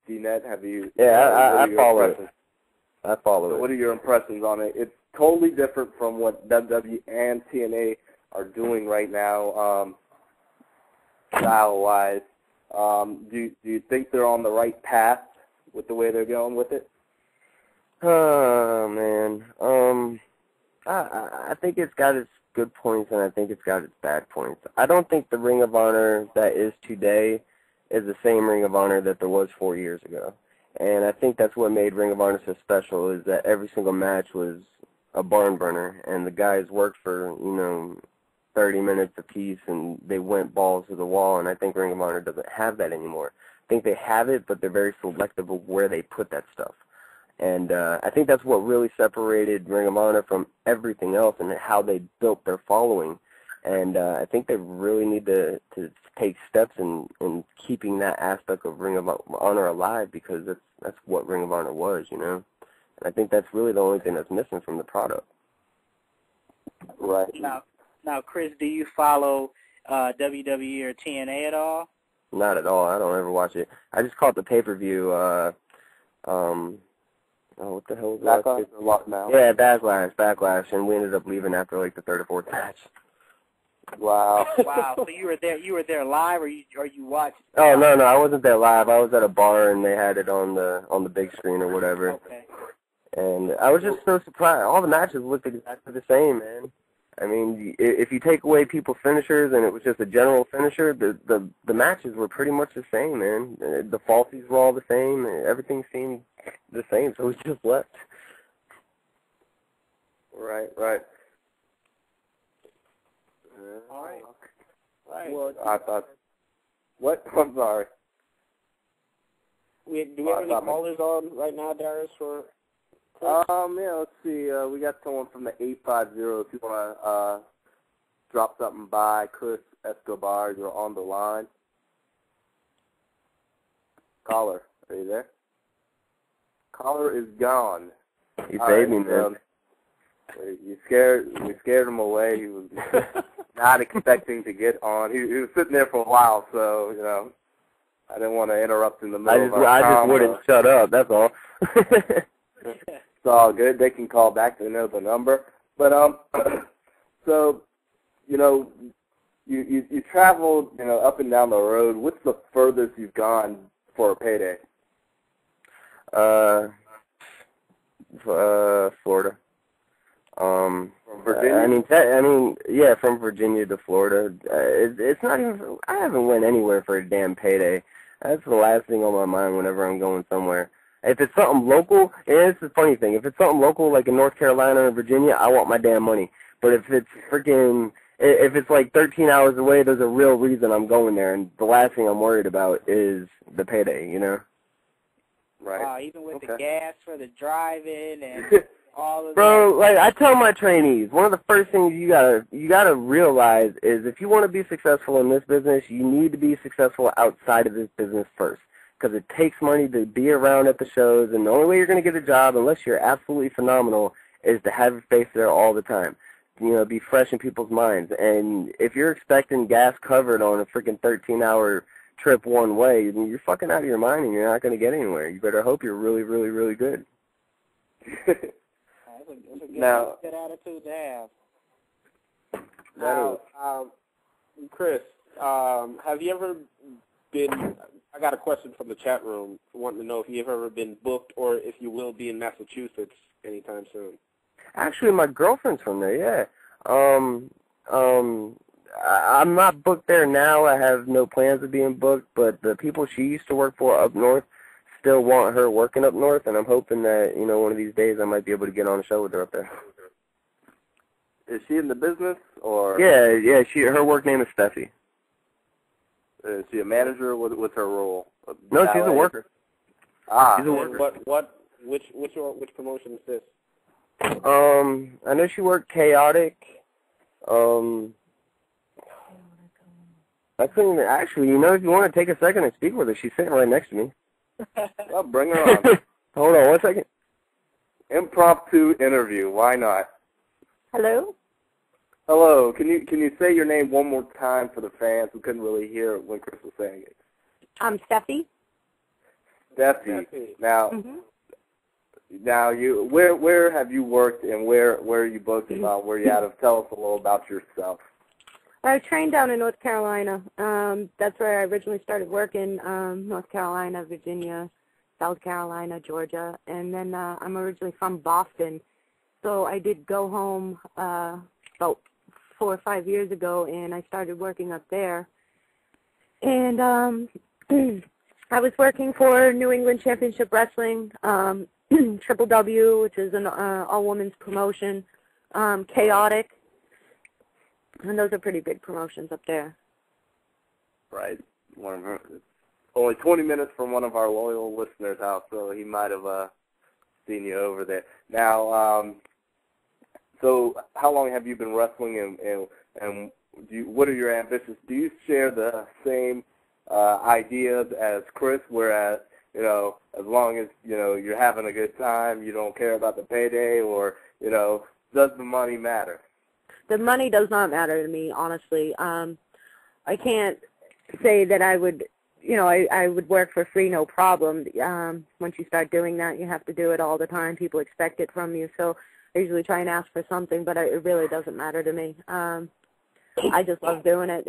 DNet? Have you? Yeah, I follow it. I follow it. What are your impressions on it? It's totally different from what WWE and TNA are doing right now, style-wise. Do you think they're on the right path with the way they're going with it? Oh, man. I think it's got its good points, and I think it's got its bad points. I don't think the Ring of Honor that is today is the same Ring of Honor that there was 4 years ago. And I think that's what made Ring of Honor so special, is that every single match was a barn burner, and the guys worked for, 30 minutes apiece, and they went balls to the wall, and I think Ring of Honor doesn't have that anymore. I think they have it, but they're very selective of where they put that stuff. And I think that's what really separated Ring of Honor from everything else and how they built their following. And I think they really need to take steps in keeping that aspect of Ring of Honor alive, because that's what Ring of Honor was, And I think that's really the only thing that's missing from the product. Right. Now, Chris, do you follow WWE or TNA at all? Not at all. I don't ever watch it. I just caught the pay-per-view, what the hell was that? Backlash? Yeah, Backlash, and we ended up leaving after like the third or fourth match. Wow. Wow. So you were there live, or you watched? Oh no, I wasn't there live. I was at a bar and they had it on the big screen or whatever. Okay. And I was just so surprised. All the matches looked exactly the same, man. I mean, if you take away people's finishers and it was just a general finisher, the matches were pretty much the same, man. The falsies were all the same. Everything seemed the same, so we just left. Right. All right. Right. Well, I thought. What? I'm sorry. Do we have any callers on right now, Darius? Yeah, let's see. We got someone from the 850. If you want to drop something by, Chris Escobar, you're on the line. Caller, are you there? Caller is gone. He saved me, man. We scared him away. He was not expecting to get on. He was sitting there for a while, so I didn't want to interrupt in the middle of our I just wouldn't shut up. That's all. It's all good. They can call back. They know the number. But so you traveled up and down the road. What's the furthest you've gone for a payday? Florida. From Virginia? I mean, yeah, from Virginia to Florida. It's not even. I haven't went anywhere for a damn payday. That's the last thing on my mind whenever I'm going somewhere. If it's something local, and it's the funny thing, if it's something local like in North Carolina or Virginia, I want my damn money. But if it's if it's like 13 hours away, there's a real reason I'm going there, and the last thing I'm worried about is the payday, Right. Even with the gas for the driving and all of Bro, that. like I tell my trainees, one of the first things you gotta realize is if you want to be successful in this business, you need to be successful outside of this business first. Because it takes money to be around at the shows, and the only way you're going to get a job, unless you're absolutely phenomenal, is to have your face there all the time. Be fresh in people's minds. And if you're expecting gas covered on a freaking 13-hour trip one way, you're fucking out of your mind, and you're not going to get anywhere. You better hope you're really, really, really good. That's a good attitude to have. Now, Chris, have you ever been? I got a question from the chat room wanting to know if you've ever been booked or if you will be in Massachusetts anytime soon. Actually, my girlfriend's from there, yeah. I'm not booked there now. I have no plans of being booked, but the people she used to work for up north still want her working up north, and I'm hoping that, one of these days I might be able to get on a show with her up there. Is she in the business, or? Yeah, her work name is Stefi. Is she a manager? What's her role? No, she's a worker. She's a worker. Which promotion is this? I know she worked Chaotic. I couldn't actually. If you want to take a second and speak with her, she's sitting right next to me. Well, bring her on. Hold on 1 second. Impromptu interview. Why not? Hello. Hello. Can you say your name one more time for the fans who couldn't really hear when Chris was saying it? I'm Stefi. Stefi, now, now where have you worked and where are you booked about? Where you out of? Tell us a little about yourself. I trained down in North Carolina. That's where I originally started working. North Carolina, Virginia, South Carolina, Georgia, and then I'm originally from Boston. So I did go home about 4 or 5 years ago, and I started working up there. And I was working for New England Championship Wrestling, Triple W, which is an all-women's promotion, Chaotic, and those are pretty big promotions up there. Right. Only 20 minutes from one of our loyal listeners' house, so he might have seen you over there. Now, so how long have you been wrestling, and what are your ambitions? Do you share the same ideas as Chris, whereas, you know, as long as, you know, you're having a good time, you don't care about the payday, or, you know, does the money matter? The money does not matter to me, honestly. I can't say that I would, you know, I would work for free, no problem. Once you start doing that, you have to do it all the time. People expect it from you. So I usually try and ask for something, but it really doesn't matter to me. I just love doing it.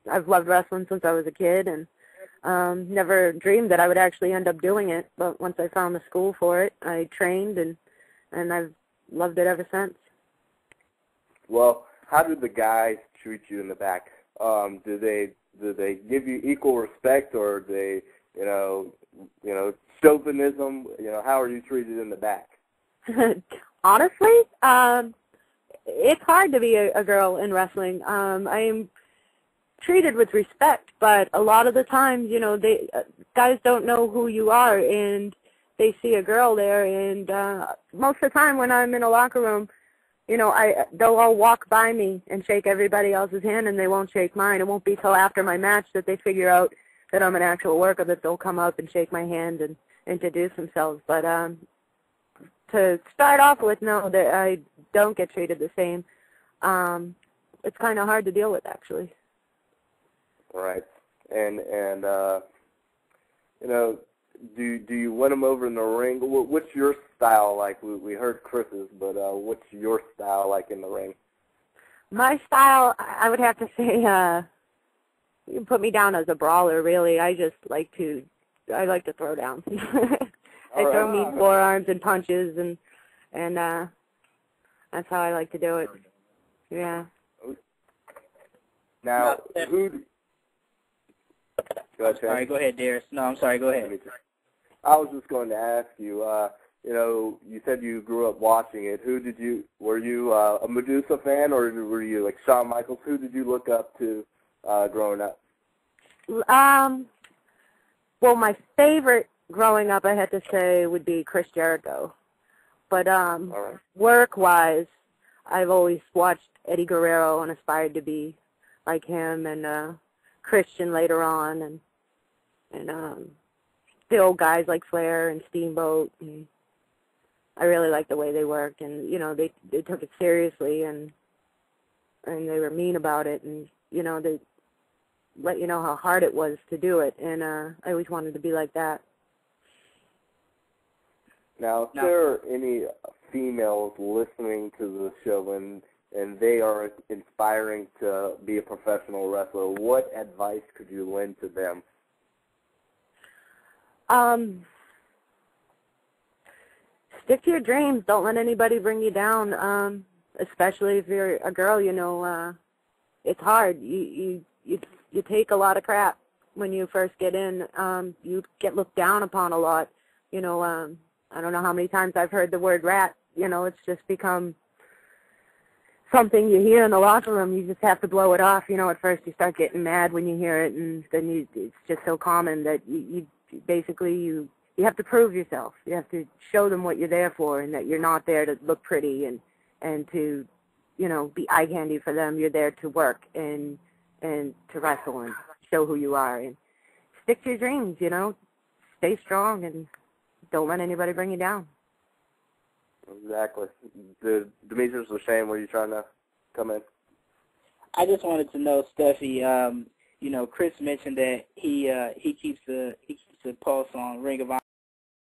I've loved wrestling since I was a kid, and never dreamed that I would actually end up doing it. But once I found the school for it, I trained, and I've loved it ever since. Well, how do the guys treat you in the back? Do they give you equal respect, or they, you know, chauvinism? You know, how are you treated in the back? Honestly, it's hard to be a girl in wrestling. I am treated with respect, but a lot of the times, you know, guys don't know who you are, and they see a girl there, and most of the time when I'm in a locker room, you know, they'll all walk by me and shake everybody else's hand, and they won't shake mine. It won't be till after my match that they figure out that I'm an actual worker that they'll come up and shake my hand and introduce themselves. But to start off with, no, I don't get treated the same. It's kind of hard to deal with, actually. Right, and you know, do you win them over in the ring? What's your style like? We heard Chris's, but what's your style like in the ring? My style, I would have to say, you can put me down as a brawler. Really, I like to throw down. I throw meat forearms and punches, and that's how I like to do it. Yeah. Now, Sorry, go ahead, Darius. No, I'm sorry, go ahead. I was just going to ask you, you know, you said you grew up watching it. Were you a Medusa fan, or were you like Shawn Michaels? Who did you look up to growing up? Well, my favorite growing up, I had to say, would be Chris Jericho. But right. Work-wise, I've always watched Eddie Guerrero and aspired to be like him, and Christian later on, and the old guys like Flair and Steamboat. And I really liked the way they worked, and you know, they took it seriously, and they were mean about it, and you know, they let you know how hard it was to do it, and I always wanted to be like that. Now, if there are any females listening to the show and they are inspiring to be a professional wrestler, what advice could you lend to them? Stick to your dreams. Don't let anybody bring you down, especially if you're a girl. You know, it's hard. You take a lot of crap when you first get in. You get looked down upon a lot. You know, I don't know how many times I've heard the word rat. You know, it's just become something you hear in the locker room. You just have to blow it off. You know, at first you start getting mad when you hear it, and then it's just so common that you have to prove yourself. You have to show them what you're there for, and that you're not there to look pretty and to, you know, be eye candy for them. You're there to work and to wrestle and show who you are. And stick to your dreams, you know. Stay strong and don't let anybody bring you down. Exactly. Demetrius or Shane, were you trying to come in? I just wanted to know, Stefi, you know, Chris mentioned that he keeps a pulse on Ring of Honor.